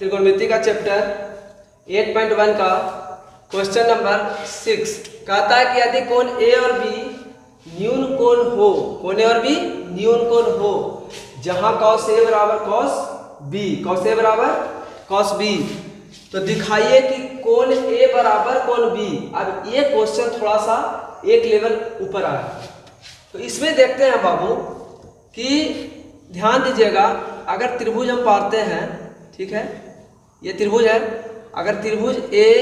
त्रिकोणमिति का चैप्टर 8.1 का question number 6 कहता है कि यदि कोण ए और बी न्यून कोण हो, कोण ए और बी न्यून कोण हो, जहां cos ए बराबर cos ए बराबर cos बी, तो दिखाइए कि कोण ए बराबर कोण बी। अब ये क्वेश्चन थोड़ा सा एक लेवल ऊपर आया, तो इसमें देखते हैं बाबू कि ध्यान दीजिएगा, अगर त्रिभुज हम पाते हैं, ठीक है, ये त्रिभुज है, अगर त्रिभुज ए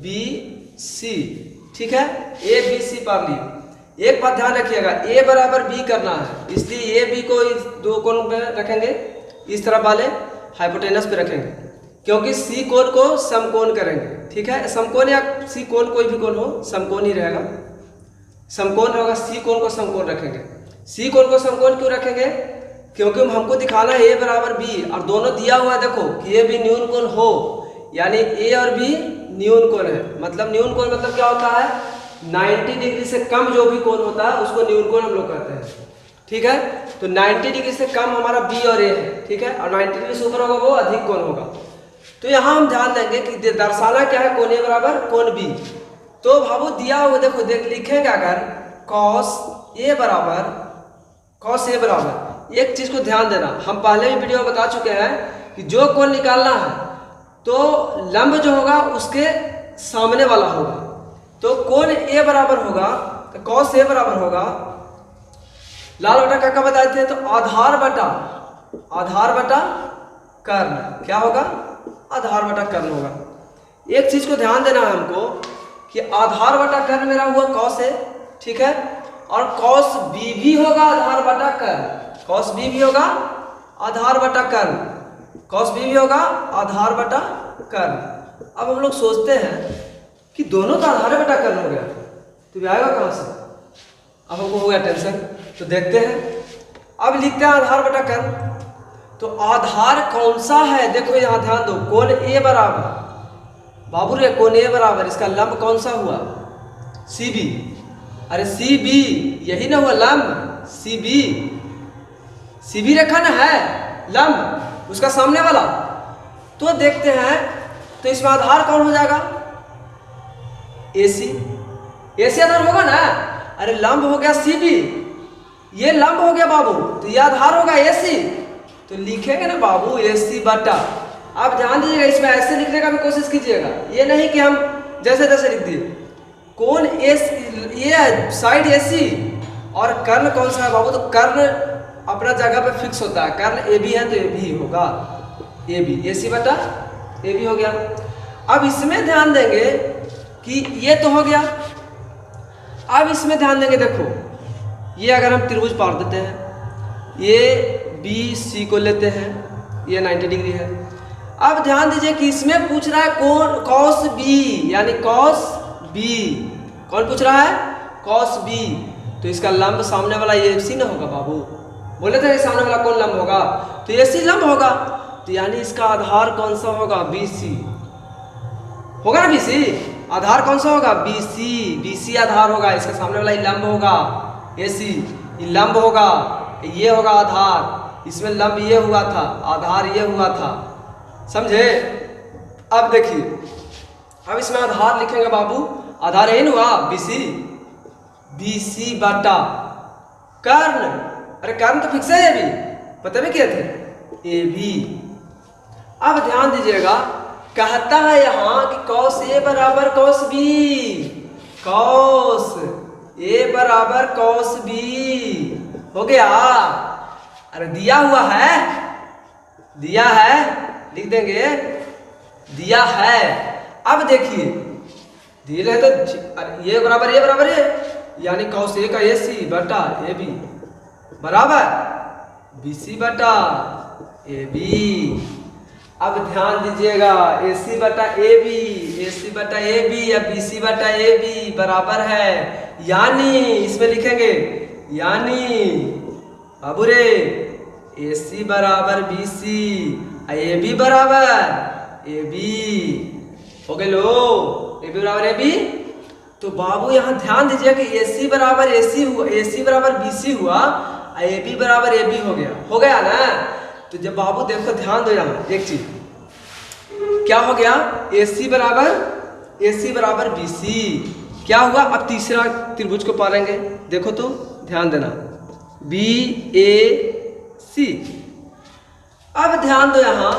बी सी, ठीक है, ए बी सी पार लिए, एक बात ध्यान रखिएगा, ए बराबर बी करना है, इसलिए ए बी को इस दो कोण पे रखेंगे, इस तरफ वाले हाइपोटेनस पे रखेंगे, क्योंकि सी कोण को समकोण करेंगे, ठीक है, समकोण या सी कोण कोई भी कोण हो, समकोण ही रहेगा, समकोण होगा, सी कोण को समकोण रखेंगे। सी कोण को समकोण क्यों रखेंगे? क्योंकि हमको दिखाना है ए बराबर बी, और दोनों दिया हुआ है, देखो कि ए बी न्यून कोण हो, यानी ए और बी न्यून कोण है। मतलब न्यून कोण मतलब क्या होता है? 90 डिग्री से कम जो भी कोण होता है उसको न्यून कोण हम लोग कहते हैं, ठीक है। तो 90 डिग्री से कम हमारा बी और ए है, ठीक है, और 90 डिग्री से ऊपर होगा वो अधिक कोण होगा। तो यहाँ हम ध्यान देंगे कि दर्शाना क्या है, कोण ए बराबर कोण बी। तो बाबू दिया हुआ देखो, लिखेंगे अगर cos ए बराबर, एक चीज को ध्यान देना, हम पहले भी वीडियो में बता चुके हैं कि जो कोण निकालना है तो लंब जो होगा उसके सामने वाला होगा। तो कोण ए बराबर होगा, cos ए बराबर होगा, लाल बटा क्या बताए थे, तो आधार बटा कर्ण, क्या होगा? आधार बटा कर्ण होगा। एक चीज को ध्यान देना है हमको कि आधार बटा कर्ण मेरा हुआ cos ए, ठीक है, और cos b भी होगा आधार बटा कर्ण, cos b भी होगा आधार बटा कर्ण, cos b भी होगा आधार बटा कर्ण। अब हम लोग सोचते हैं कि दोनों का आधार बटा कर्ण हो गया, तो आएगा कहां से? अब हमको हो गया टेंशन, तो देखते हैं। अब लिखते हैं आधार बटा कर्ण, तो आधार कौन सा है? देखो यहां ध्यान दो, कोण ए बराबर, बाबू रे कोण ए बराबर, इसका लंब कौन सा हुआ? C B. अरे सी बी यही ना हुआ लंब, सी बी रेखा ना है लंब, उसका सामने वाला। तो देखते हैं, तो इसमें आधार कौन हो जाएगा? एसी आधार होगा ना। अरे लंब हो गया सी बी, ये लंब हो गया बाबू, तो ये आधार होगा एसी, तो लिखेंगे ना बाबू एसी बटा। आप ध्यान दीजिएगा, इसमें ऐसे लिखने का भी कोशिश कीजिएगा, ये नहीं कि हम जैसे तैसे लिख दिए। कौन ये साइड एसी और कर्ण कौन सा है बाबू? तो कर्ण अपना जगह पे फिक्स होता है, कर्ण ए बी है तो ए बी होगा, ए बी, एसी बटा ए बी हो गया। अब इसमें ध्यान देंगे कि ये तो हो गया। अब इसमें ध्यान देंगे, देखो ये अगर हम त्रिभुज पार देते हैं, ये बी सी को लेते हैं, ये 90 डिग्री है। अब ध्यान दीजिए कि इसमें पूछ रहा है कौन cos b, यानी cos b, कौन पूछ रहा है? cos b, तो इसका लंब सामने वाला ये सी ना होगा बाबू, बोले थे सामने वाला कौन लंब होगा? तो ये सी लंब होगा, तो यानी इसका आधार कौन सा होगा? BC होगा ना, BC आधार कौन सा होगा? BC आधार होगा, इसका सामने वाला ये लंब होगा, AC ये लंब होगा, ये होगा आधार, इसमें लंब ये हुआ था, आधार ये हुआ था, समझे? अब देखिए, अब इसमें आधार लिखेंगे बाबू, आधार यही हुआ BC बटा कर्ण। अरे कर्ण तो फिक्स है, ये भी पता भी क्या थे, ए बी। अब ध्यान दीजिएगा, कहता है यहां कि cos ए बराबर cos b, cos ए बराबर cos b हो गया। अरे दिया हुआ है, लिख देंगे दिया है। अब देखिए दिए तो ये बराबर ये, यानी cos ए का AC बटा ए बी बराबर BC बटा ए बी। अब ध्यान दीजिएगा, AC बटा ए बी या BC बटा ए बी बराबर है, यानी इसमें लिखेंगे, यानी बाबू रे AC बराबर BC, ए बी बराबर ए बी हो गए लो, ए बी बराबर ए बी। तो बाबू यहाँ ध्यान दीजिए कि AC बराबर AC हुआ, AC बराबर BC हुआ, ए बी बराबर ए बी हो गया ना। तो जब बाबू देखो ध्यान दो, यहाँ एक चीज क्या हो गया, AC बराबर BC। क्या हुआ, अब तीसरा त्रिभुज को पालेंगे, देखो तो ध्यान देना, BAC। अब ध्यान दो यहाँ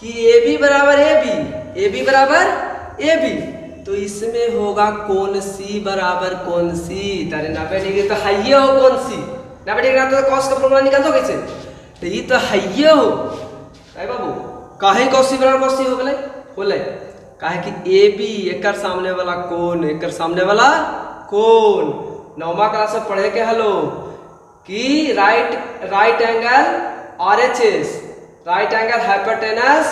कि AB बराबर AB, तो इसमें होगा कोण C बराबर कोण C। तारे 90 डिग्री तो हाइये हो कोण C, 90 डिग्री तो कॉस का फॉर्मूला निकाल दो कैसे, तो ये तो हाइये हो काय बाबू, काहे cos C बराबर cos C हो गए काहे कि AB एकर सामने वाला कोण 9वीं क्लास में पढ़े के हलो कि right angle RHS, right angle hypotenuse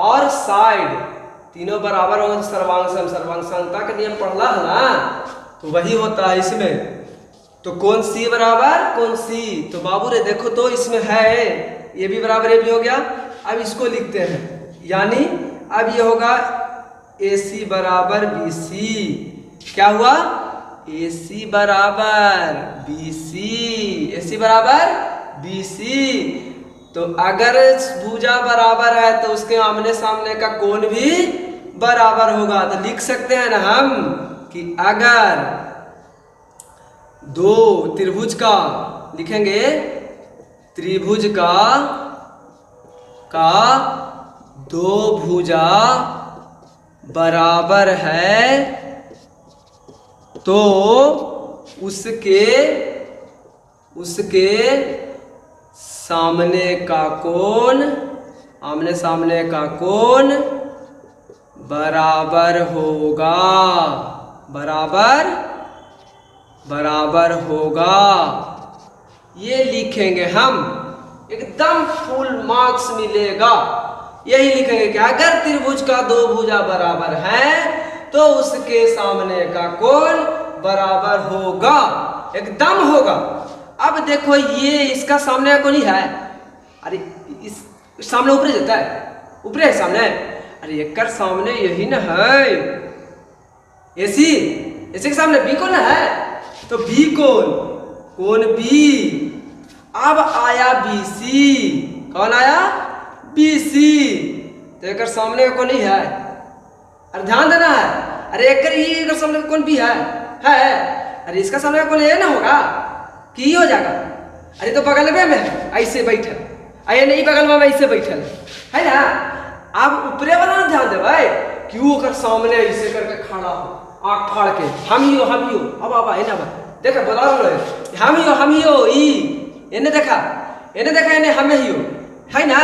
और साइड तीनों बराबर हो तो सर्वांग का नियम पढ़ला है ना, तो वही होता है इसमें। तो कोण C बराबर कोण C, तो बाबू रे देखो तो इसमें है AB बराबर AB हो गया। अब इसको लिखते हैं, यानी अब ये होगा AC बराबर BC। क्या हुआ, AC बराबर BC। तो अगर भुजा बराबर है तो उसके आमने सामने का कोण भी बराबर होगा। तो लिख सकते हैं ना हम कि अगर दो त्रिभुज का, लिखेंगे त्रिभुज का दो भुजा बराबर है तो उसके सामने का कोण, आमने सामने का कोण बराबर होगा। ये लिखेंगे हम, एकदम फुल मार्क्स मिलेगा। यही लिखेंगे कि अगर त्रिभुज का दो भुजा बराबर है तो उसके सामने का कोण बराबर होगा, एकदम होगा। अब देखो ये इसका सामने का कोण ही है, अरे इस सामने ऊपर जाता है, ऊपर है सामने, अरे एक सामने यही ना है AC के सामने B कोण है, तो B कोण B। अब आया BC, कौन आया BC, तो एक सामने का कोण ही है, अरे ध्यान देना है, अरे एक सामने का कोण B है, अरे इसका सामने का कोण ये ना होगा कि हो जाएगा, अरे तो बगल में ऐसे बैठल, अरे नहीं बगल में ऐसे बैठल है ना। अब ऊपरे वाला ना ध्यान दे भाई, क्यों कर सामने ऐसे करके खड़ा हो, आँख फाड़ के हम ही हो अब है ना भाई, देखा बोला हम ही हो इन्हें देखा इन्हें हमें ही हो है ना।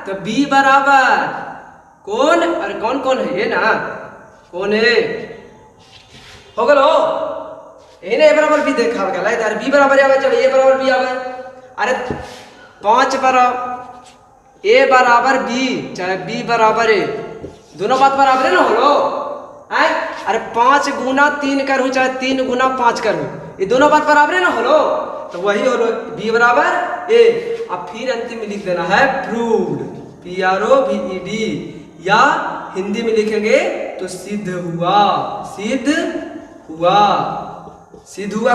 तो B बराबर कौन, अरे कौन है ये ना, कौन है हो गलो इन्हें A बराबर B देखा गया है, B बराबर आवे जब A बराबर B आवे, अरे 5 बराबर A बराबर B चाहे B बराबर A, दोनों बात बराबर है ना हो लो है, अरे 5 गुना 3 करूँ चाहे 3 गुना 5 करूँ, ये दोनों बात बराबर है ना हो लो, तो वही हो लो B बराबर A। अब फिर अंतिम में लिख देना है प्रूव्ड, PROVED, या हिंदी में लिखेंगे तो सिद्ध हुआ क्या